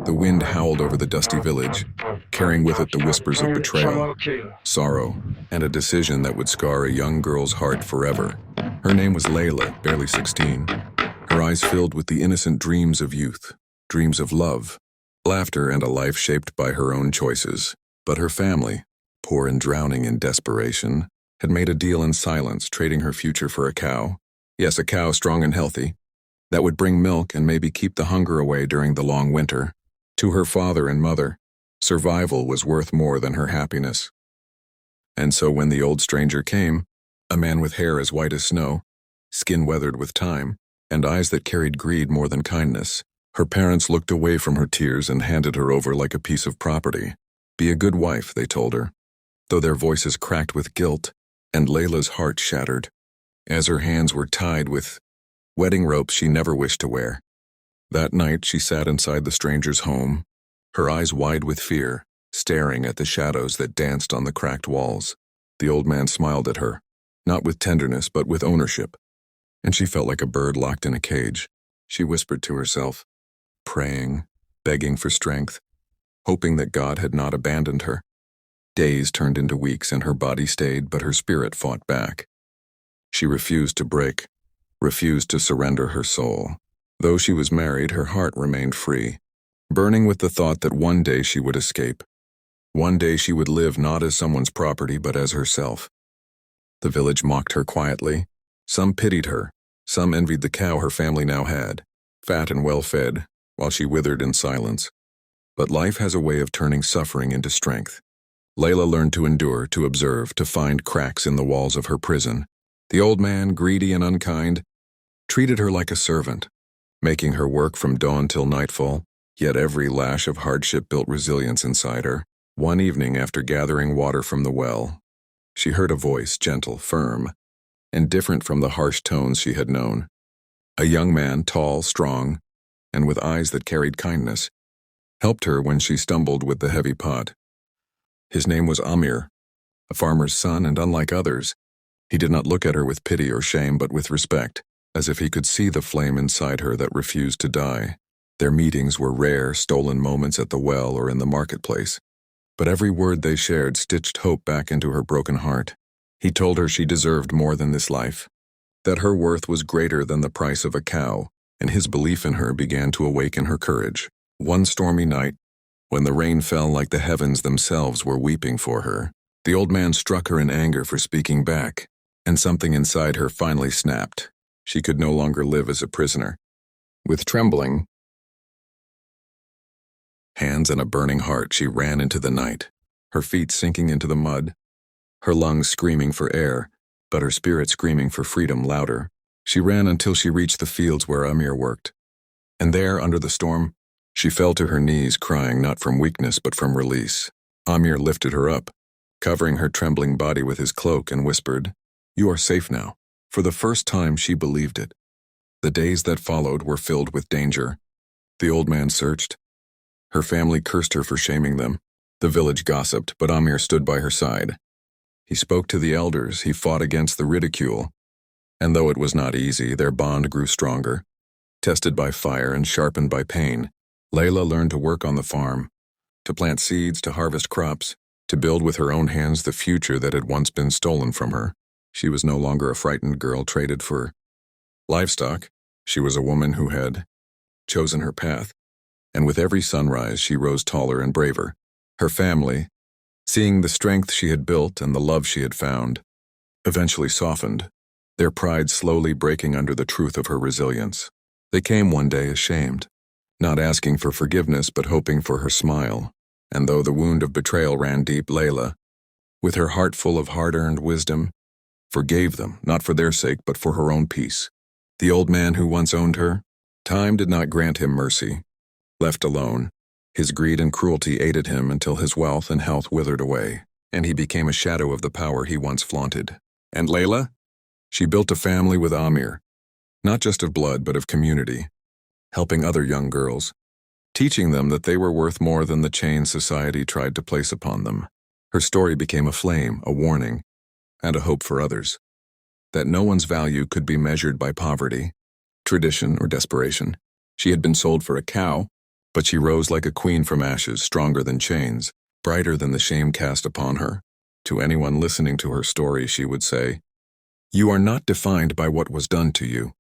The wind howled over the dusty village, carrying with it the whispers of betrayal, sorrow, and a decision that would scar a young girl's heart forever. Her name was Layla, barely 16. Her eyes filled with the innocent dreams of youth, dreams of love, laughter, and a life shaped by her own choices. But her family, poor and drowning in desperation, had made a deal in silence, trading her future for a cow. Yes, a cow strong and healthy, that would bring milk and maybe keep the hunger away during the long winter. To her father and mother, survival was worth more than her happiness. And so when the old stranger came, a man with hair as white as snow, skin weathered with time, and eyes that carried greed more than kindness, her parents looked away from her tears and handed her over like a piece of property. Be a good wife, they told her, though their voices cracked with guilt, and Layla's heart shattered, as her hands were tied with wedding ropes she never wished to wear. That night she sat inside the stranger's home, her eyes wide with fear, staring at the shadows that danced on the cracked walls. The old man smiled at her, not with tenderness but with ownership, and she felt like a bird locked in a cage. She whispered to herself, praying, begging for strength, hoping that God had not abandoned her. Days turned into weeks and her body stayed, but her spirit fought back. She refused to break, refused to surrender her soul. Though she was married, her heart remained free, burning with the thought that one day she would escape. One day she would live not as someone's property but as herself. The village mocked her quietly. Some pitied her, some envied the cow her family now had, fat and well-fed, while she withered in silence. But life has a way of turning suffering into strength. Layla learned to endure, to observe, to find cracks in the walls of her prison. The old man, greedy and unkind, treated her like a servant, making her work from dawn till nightfall, yet every lash of hardship built resilience inside her. One evening, after gathering water from the well, she heard a voice, gentle, firm, and different from the harsh tones she had known. A young man, tall, strong, and with eyes that carried kindness, helped her when she stumbled with the heavy pot. His name was Amir, a farmer's son, and unlike others, he did not look at her with pity or shame but with respect, as if he could see the flame inside her that refused to die. Their meetings were rare, stolen moments at the well or in the marketplace, but every word they shared stitched hope back into her broken heart. He told her she deserved more than this life, that her worth was greater than the price of a cow, and his belief in her began to awaken her courage. One stormy night, when the rain fell like the heavens themselves were weeping for her, the old man struck her in anger for speaking back, and something inside her finally snapped. She could no longer live as a prisoner. With trembling hands and a burning heart, she ran into the night, her feet sinking into the mud, her lungs screaming for air, but her spirit screaming for freedom louder. She ran until she reached the fields where Amir worked. And there, under the storm, she fell to her knees, crying not from weakness but from release. Amir lifted her up, covering her trembling body with his cloak, and whispered, "You are safe now." For the first time she believed it. The days that followed were filled with danger. The old man searched. Her family cursed her for shaming them. The village gossiped, but Amir stood by her side. He spoke to the elders, he fought against the ridicule. And though it was not easy, their bond grew stronger. Tested by fire and sharpened by pain, Layla learned to work on the farm, to plant seeds, to harvest crops, to build with her own hands the future that had once been stolen from her. She was no longer a frightened girl traded for livestock. She was a woman who had chosen her path, and with every sunrise she rose taller and braver. Her family, seeing the strength she had built and the love she had found, eventually softened, their pride slowly breaking under the truth of her resilience. They came one day ashamed, not asking for forgiveness but hoping for her smile. And though the wound of betrayal ran deep, Layla, with her heart full of hard-earned wisdom, forgave them, not for their sake but for her own peace. The old man who once owned her, time did not grant him mercy. Left alone, his greed and cruelty aided him until his wealth and health withered away, and he became a shadow of the power he once flaunted. And Layla? She built a family with Amir, not just of blood but of community, helping other young girls, teaching them that they were worth more than the chains society tried to place upon them. Her story became a flame, a warning, and a hope for others, that no one's value could be measured by poverty, tradition, or desperation. She had been sold for a cow, But she rose like a queen from ashes, stronger than chains, brighter than the shame cast upon her. To anyone listening to her story, she would say, "You are not defined by what was done to you.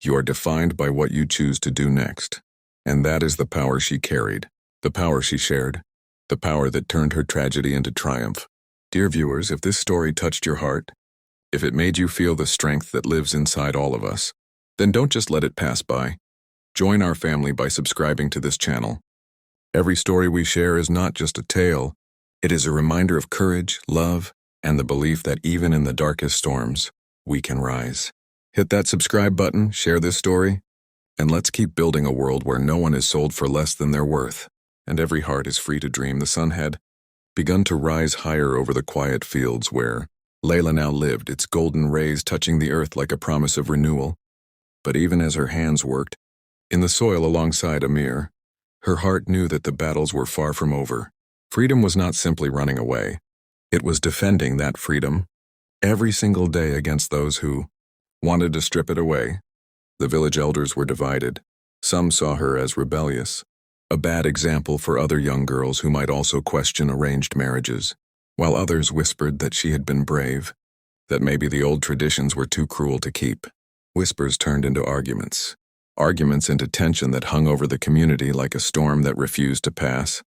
You are defined by what you choose to do next." And that is the power she carried, the power she shared, the power that turned her tragedy into triumph. Dear viewers, if this story touched your heart, if it made you feel the strength that lives inside all of us, then don't just let it pass by. Join our family by subscribing to this channel. Every story we share is not just a tale, it is a reminder of courage, love, and the belief that even in the darkest storms, we can rise. Hit that subscribe button, share this story, and let's keep building a world where no one is sold for less than their worth, and every heart is free to dream. The sun had begun to rise higher over the quiet fields where Layla now lived, its golden rays touching the earth like a promise of renewal. But even as her hands worked in the soil alongside Amir, her heart knew that the battles were far from over. Freedom was not simply running away. It was defending that freedom every single day against those who wanted to strip it away. The village elders were divided. Some saw her as rebellious, a bad example for other young girls who might also question arranged marriages, while others whispered that she had been brave, that maybe the old traditions were too cruel to keep. Whispers turned into arguments into tension that hung over the community like a storm that refused to pass.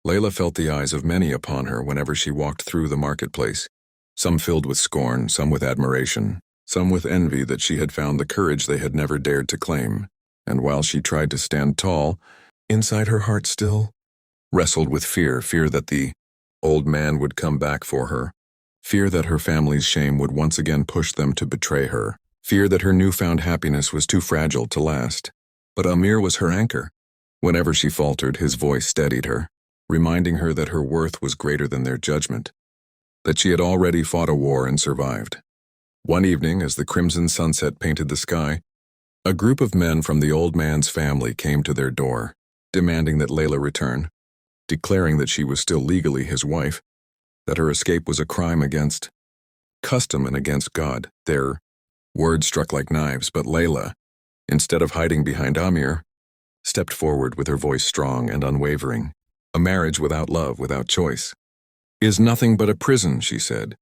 Layla felt the eyes of many upon her whenever she walked through the marketplace, some filled with scorn, some with admiration, some with envy that she had found the courage they had never dared to claim. And while she tried to stand tall, inside her heart still wrestled with fear that the old man would come back for her, fear that her family's shame would once again push them to betray her, fear that her newfound happiness was too fragile to last. But Amir was her anchor. Whenever she faltered, his voice steadied her, reminding her that her worth was greater than their judgment, that she had already fought a war and survived. One evening, as the crimson sunset painted the sky, a group of men from the old man's family came to their door, demanding that Layla return, declaring that she was still legally his wife, that her escape was a crime against custom and against God. Their words struck like knives, but Layla, instead of hiding behind Amir, stepped forward with her voice strong and unwavering. "A marriage without love, without choice, is nothing but a prison," she said,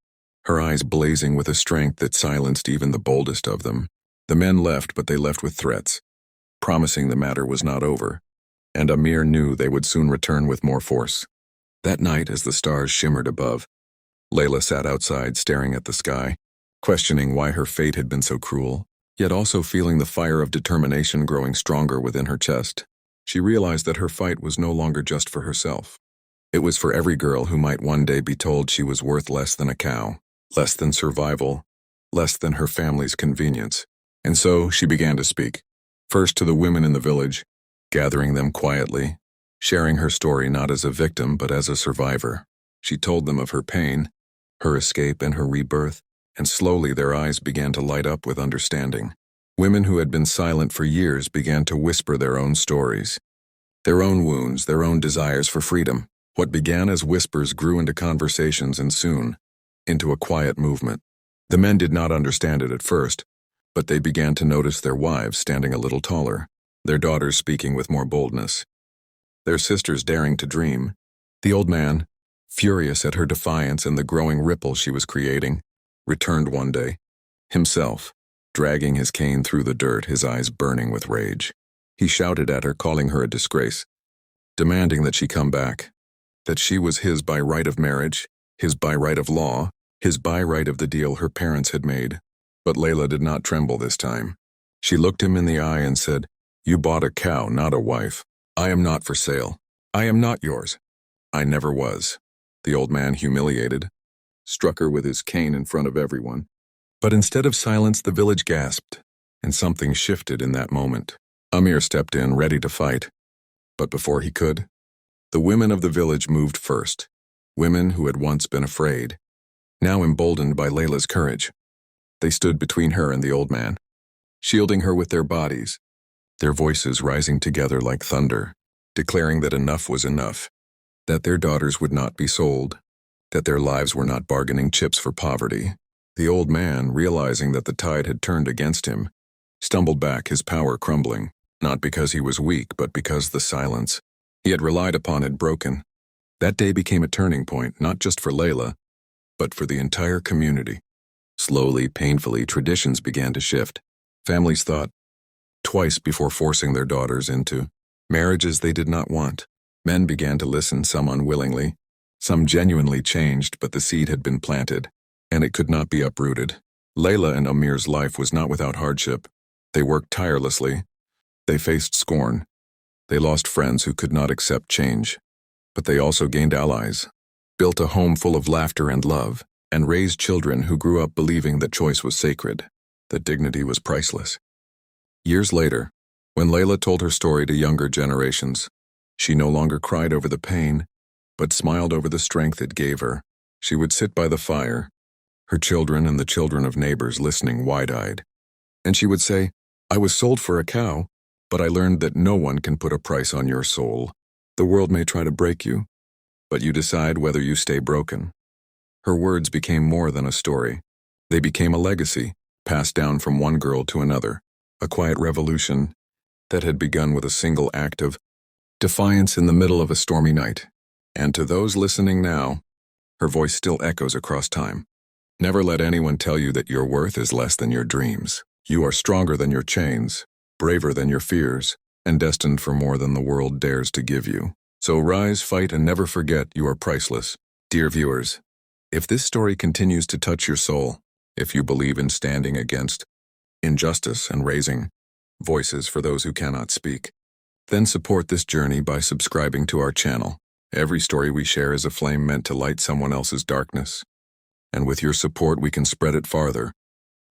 her eyes blazing with a strength that silenced even the boldest of them. The men left, but they left with threats, promising the matter was not over, and Amir knew they would soon return with more force. That night, as the stars shimmered above, Layla sat outside staring at the sky, questioning why her fate had been so cruel, yet also feeling the fire of determination growing stronger within her chest. She realized that her fight was no longer just for herself. It was for every girl who might one day be told she was worth less than a cow, less than survival, less than her family's convenience. And so she began to speak, first to the women in the village, gathering them quietly, sharing her story not as a victim but as a survivor. She told them of her pain, her escape, and her rebirth, and slowly their eyes began to light up with understanding. Women who had been silent for years began to whisper their own stories, their own wounds, their own desires for freedom. What began as whispers grew into conversations and soon into a quiet movement. The men did not understand it at first, but they began to notice their wives standing a little taller, their daughters speaking with more boldness, their sisters daring to dream. The old man, furious at her defiance and the growing ripple she was creating, returned one day, himself, dragging his cane through the dirt, his eyes burning with rage. He shouted at her, calling her a disgrace, demanding that she come back, that she was his by right of marriage, his by right of law, his by right of the deal her parents had made. But Layla did not tremble this time. She looked him in the eye and said, "You bought a cow, not a wife. I am not for sale. I am not yours. I never was." The old man, humiliated, struck her with his cane in front of everyone. But instead of silence, the village gasped, and something shifted in that moment. Amir stepped in, ready to fight. But before he could, the women of the village moved first, women who had once been afraid, now emboldened by Layla's courage. They stood between her and the old man, shielding her with their bodies, their voices rising together like thunder, declaring that enough was enough, that their daughters would not be sold, that their lives were not bargaining chips for poverty. The old man, realizing that the tide had turned against him, stumbled back, his power crumbling, not because he was weak, but because the silence he had relied upon had broken. That day became a turning point, not just for Layla, but for the entire community. Slowly, painfully, traditions began to shift. Families thought twice before forcing their daughters into marriages they did not want. Men began to listen, some unwillingly. Some genuinely changed, but the seed had been planted, and it could not be uprooted. Layla and Amir's life was not without hardship. They worked tirelessly. They faced scorn. They lost friends who could not accept change. But they also gained allies, built a home full of laughter and love, and raised children who grew up believing that choice was sacred, that dignity was priceless. Years later, when Layla told her story to younger generations, she no longer cried over the pain, but smiled over the strength it gave her. She would sit by the fire, her children and the children of neighbors listening wide-eyed, and she would say, "I was sold for a cow, but I learned that no one can put a price on your soul. The world may try to break you, but you decide whether you stay broken." Her words became more than a story. They became a legacy, passed down from one girl to another, a quiet revolution that had begun with a single act of defiance in the middle of a stormy night. And to those listening now, her voice still echoes across time. Never let anyone tell you that your worth is less than your dreams. You are stronger than your chains, braver than your fears, and destined for more than the world dares to give you. So rise, fight, and never forget you are priceless. Dear viewers, if this story continues to touch your soul, if you believe in standing against injustice and raising voices for those who cannot speak, then support this journey by subscribing to our channel. Every story we share is a flame meant to light someone else's darkness. And with your support, we can spread it farther,